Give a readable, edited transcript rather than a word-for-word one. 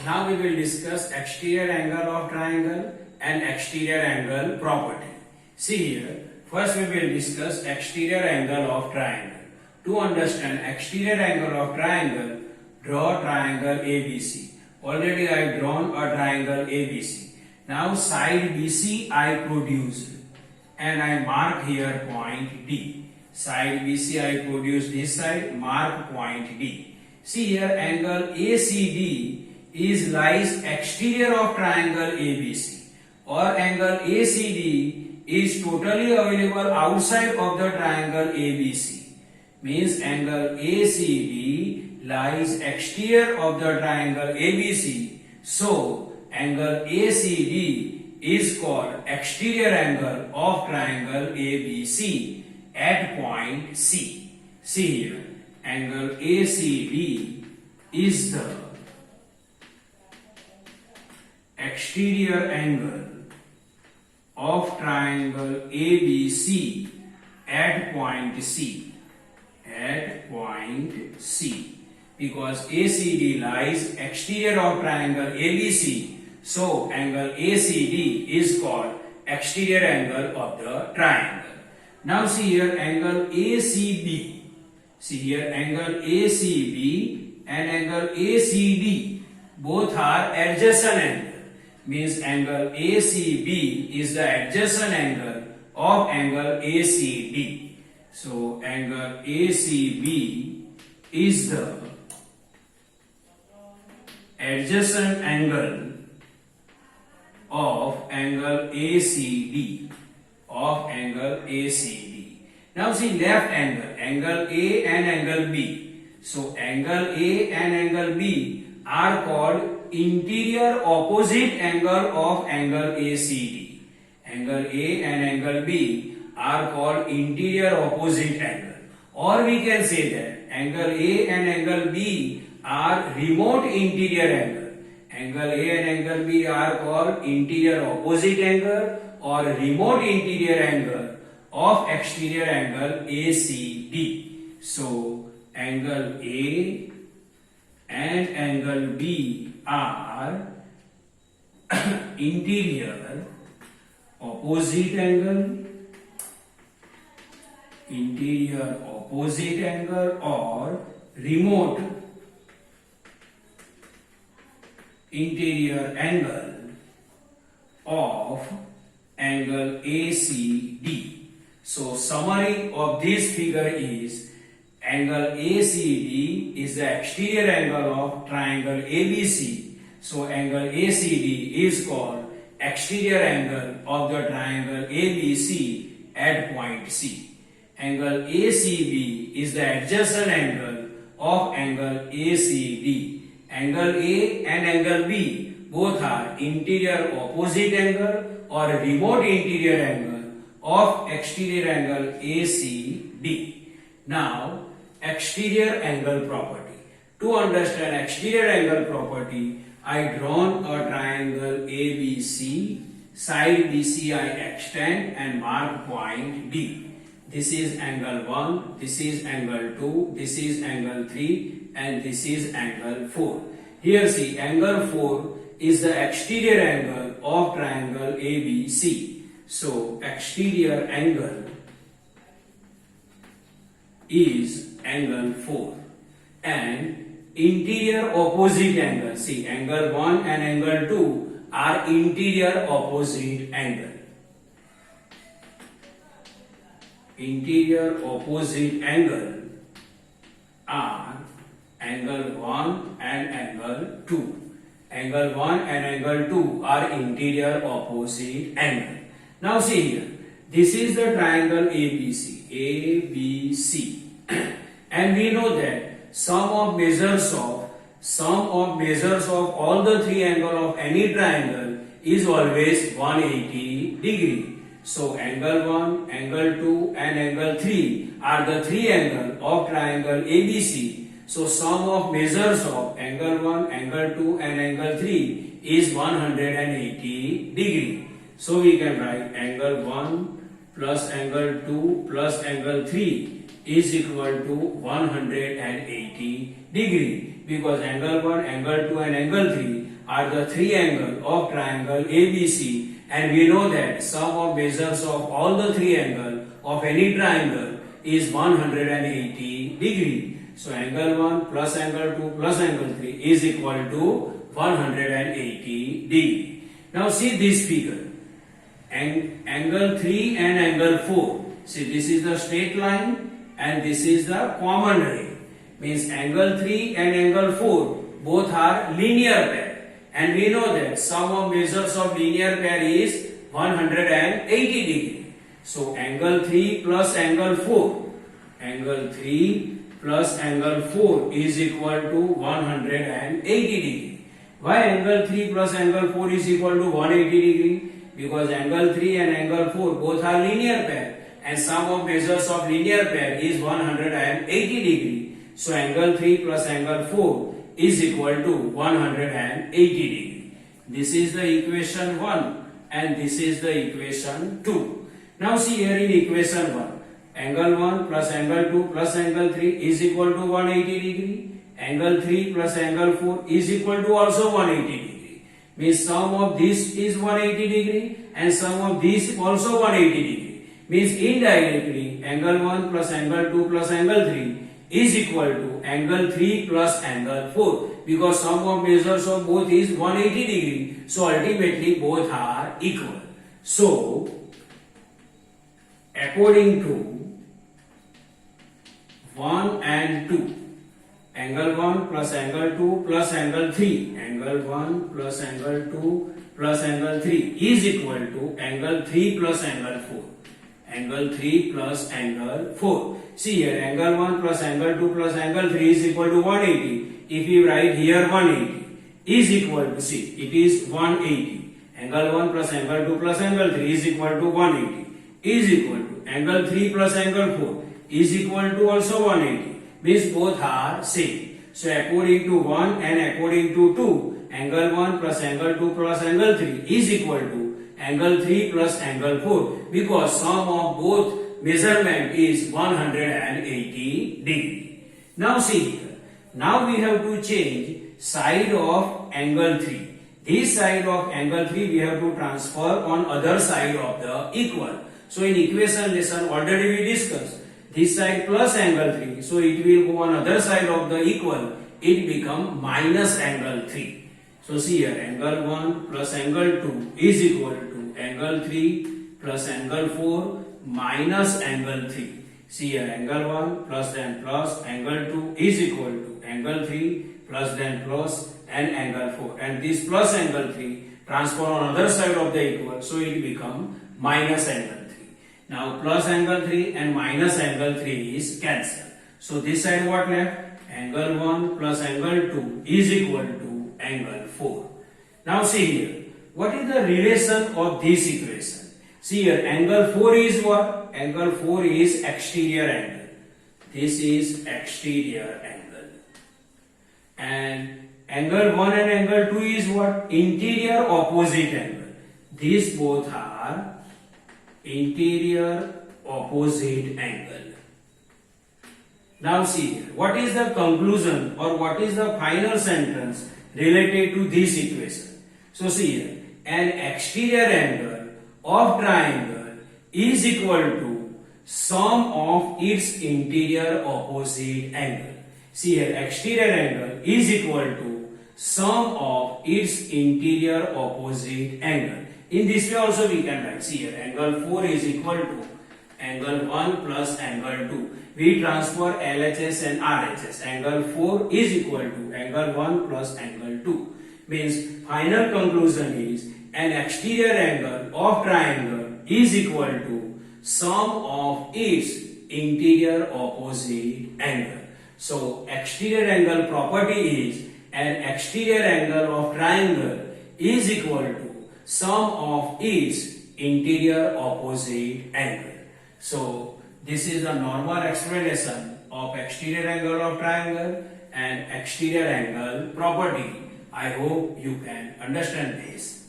Now we will discuss exterior angle of triangle and exterior angle property. See here, first we will discuss exterior angle of triangle. To understand exterior angle of triangle, draw triangle ABC. Already I have drawn a triangle ABC. Now side BC I produced and I mark here point D. Side BC I produce this side, mark point D. See here, angle ACD is lies exterior of triangle ABC, or angle ACD is totally available outside of the triangle ABC. Means angle ACD lies exterior of the triangle ABC. So angle ACD is called exterior angle of triangle ABC at point C. See here, angle ACD is the exterior angle of triangle ABC at point C. At point C. Because ACD lies exterior of triangle ABC, so angle ACD is called exterior angle of the triangle. Now see here, angle ACB. See here, angle ACB and angle ACD both are adjacent angle. Means angle ACB is the adjacent angle of angle ACD. So angle ACB is the adjacent angle of angle ACD. Now see left angle, angle A and angle B. So angle A and angle B are called interior opposite angle of angle ACD. Angle A and angle B are called interior opposite angle. Or we can say that angle A and angle B are remote interior angle. Angle A and angle B are called interior opposite angle or remote interior angle of exterior angle ACD. So angle A and angle B are interior opposite angle or remote interior angle of angle ACD. So summary of this figure is angle ACD is the exterior angle of triangle ABC. So angle ACD is called exterior angle of the triangle ABC at point C. Angle ACB is the adjacent angle of angle ACD. Angle A and angle B both are interior opposite angle or remote interior angle of exterior angle ACD. Now exterior angle property. To understand exterior angle property, I drawn a triangle ABC. Side BC I extend and mark point D. This is angle 1, this is angle 2, this is angle 3 and this is angle 4. Here see, angle 4 is the exterior angle of triangle ABC. So exterior angle is angle 4 and interior opposite angle. See, angle 1 and angle 2 are interior opposite angle. Interior opposite angle are angle 1 and angle 2. Angle 1 and angle 2 are interior opposite angle. Now see here, this is the triangle ABC. And we know that sum of measures of all the three angles of any triangle is always 180 degree. So angle 1, angle 2 and angle 3 are the three angles of triangle ABC. So sum of measures of angle 1, angle 2 and angle 3 is 180 degree. So we can write angle 1 plus angle 2 plus angle 3 is equal to 180 degree, because angle 1, angle 2 and angle 3 are the three angles of triangle ABC, and we know that sum of measures of all the three angles of any triangle is 180 degree. So angle 1 plus angle 2 plus angle 3 is equal to 180 degree. Now see this figure. Angle 3 and angle 4. See, this is the straight line and this is the common ray. Means angle 3 and angle 4 both are linear pair. And we know that sum of measures of linear pair is 180 degree. So angle 3 plus angle 4. Angle 3 plus angle 4 is equal to 180 degree. Why angle 3 plus angle 4 is equal to 180 degree? Because angle 3 and angle 4 both are linear pair, and sum of measures of linear pair is 180 degree. So angle 3 plus angle 4 is equal to 180 degree. This is the equation 1 and this is the equation 2. Now see here in equation 1, angle 1 plus angle 2 plus angle 3 is equal to 180 degree. Angle 3 plus angle 4 is equal to also 180 degree. Means sum of this is 180 degree and sum of this also 180 degree. Means indirectly angle 1 plus angle 2 plus angle 3 is equal to angle 3 plus angle 4, because sum of measures of both is 180 degree. So ultimately both are equal. So according to 1 and 2, angle 1 plus angle 2 plus angle 3, angle 1 plus angle 2 plus angle 3 is equal to angle 3 plus angle 4. Angle 3 plus angle 4. See here, angle 1 plus angle 2 plus angle 3 is equal to 180. If we write here 180 is equal to, see, it is 180. Angle 1 plus angle 2 plus angle 3 is equal to 180. Is equal to angle 3 plus angle 4 is equal to also 180. Means both are same. So according to 1 and according to 2, angle 1 plus angle 2 plus angle 3 is equal to angle 3 plus angle 4, because sum of both measurement is 180 degree. Now see here. Now we have to change side of angle 3. This side of angle 3 we have to transfer on other side of the equal. So in equation lesson already we discussed this side plus angle 3. So it will go on other side of the equal. It become minus angle 3. So see here, angle 1 plus angle 2 is equal to angle 3 plus angle 4 minus angle 3. See here, angle 1 plus then plus angle 2 is equal to angle 3 plus then plus and angle 4. And this plus angle 3 transfer on other side of the equal. So it become minus angle 3. Now plus angle 3 and minus angle 3 is cancelled. So this side what left? Angle 1 plus angle 2 is equal to angle 4. Now see here, what is the relation of this equation? See here, angle 4 is what? Angle 4 is exterior angle. This is exterior angle. And angle 1 and angle 2 is what? Interior opposite angle. These both are interior opposite angle. Now see here, what is the conclusion or what is the final sentence related to this equation? So see here, an exterior angle of triangle is equal to sum of its interior opposite angle. See here, exterior angle is equal to sum of its interior opposite angle. In this way also we can write, see here, angle 4 is equal to angle 1 plus angle 2. We transfer LHS and RHS. Angle 4 is equal to angle 1 plus angle 2. Means final conclusion is an exterior angle of triangle is equal to sum of its interior opposite angle. So exterior angle property is an exterior angle of triangle is equal to sum of its interior opposite angle. So this is a normal explanation of exterior angle of triangle and exterior angle property. I hope you can understand this.